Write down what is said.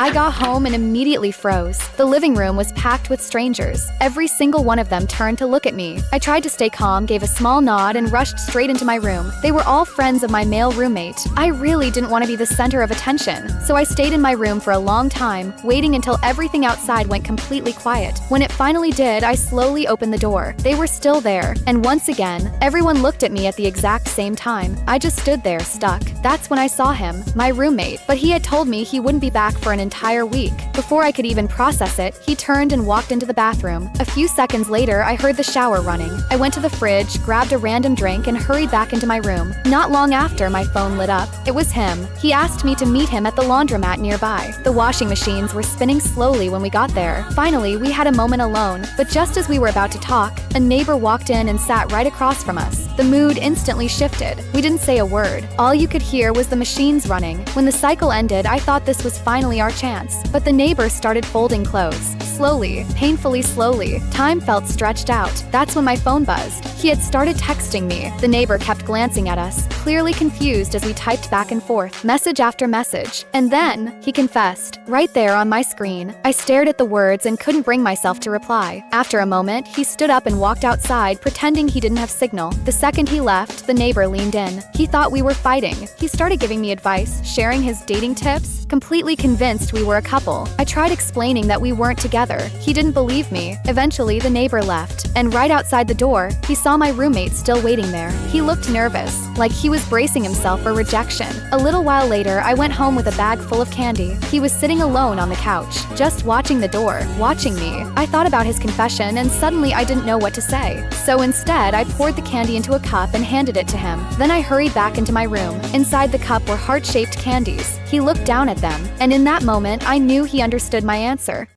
I got home and immediately froze. The living room was packed with strangers. Every single one of them turned to look at me. I tried to stay calm, gave a small nod, and rushed straight into my room. They were all friends of my male roommate. I really didn't want to be the center of attention, so I stayed in my room for a long time, waiting until everything outside went completely quiet. When it finally did, I slowly opened the door. They were still there, and once again, everyone looked at me at the exact same time. I just stood there, stuck. That's when I saw him, my roommate, but he had told me he wouldn't be back for an entire week. Before I could even process it, he turned and walked into the bathroom. A few seconds later, I heard the shower running. I went to the fridge, grabbed a random drink, and hurried back into my room. Not long after, my phone lit up. It was him. He asked me to meet him at the laundromat nearby. The washing machines were spinning slowly when we got there. Finally, we had a moment alone, but just as we were about to talk, a neighbor walked in and sat right across from us. The mood instantly shifted. We didn't say a word. All you could hear was the machines running. When the cycle ended, I thought this was finally our chance. But the neighbor started folding clothes. Slowly, painfully slowly. Time felt stretched out. That's when my phone buzzed. He had started texting me. The neighbor kept glancing at us, clearly confused as we typed back and forth, message after message. And then, he confessed. Right there on my screen. I stared at the words and couldn't bring myself to reply. After a moment, he stood up and walked outside, pretending he didn't have signal. The second he left, the neighbor leaned in. He thought we were fighting. He started giving me advice, sharing his dating tips, completely convinced we were a couple. I tried explaining that we weren't together. He didn't believe me. Eventually, the neighbor left, and right outside the door, he saw my roommate still waiting there. He looked nervous, like he was bracing himself for rejection. A little while later, I went home with a bag full of candy. He was sitting alone on the couch, just watching the door, watching me. I thought about his confession, and suddenly I didn't know what to say. So instead, I poured the candy into a cup and handed it to him. Then I hurried back into my room. Inside the cup were heart-shaped candies. He looked down at them, and in that moment, I knew he understood my answer.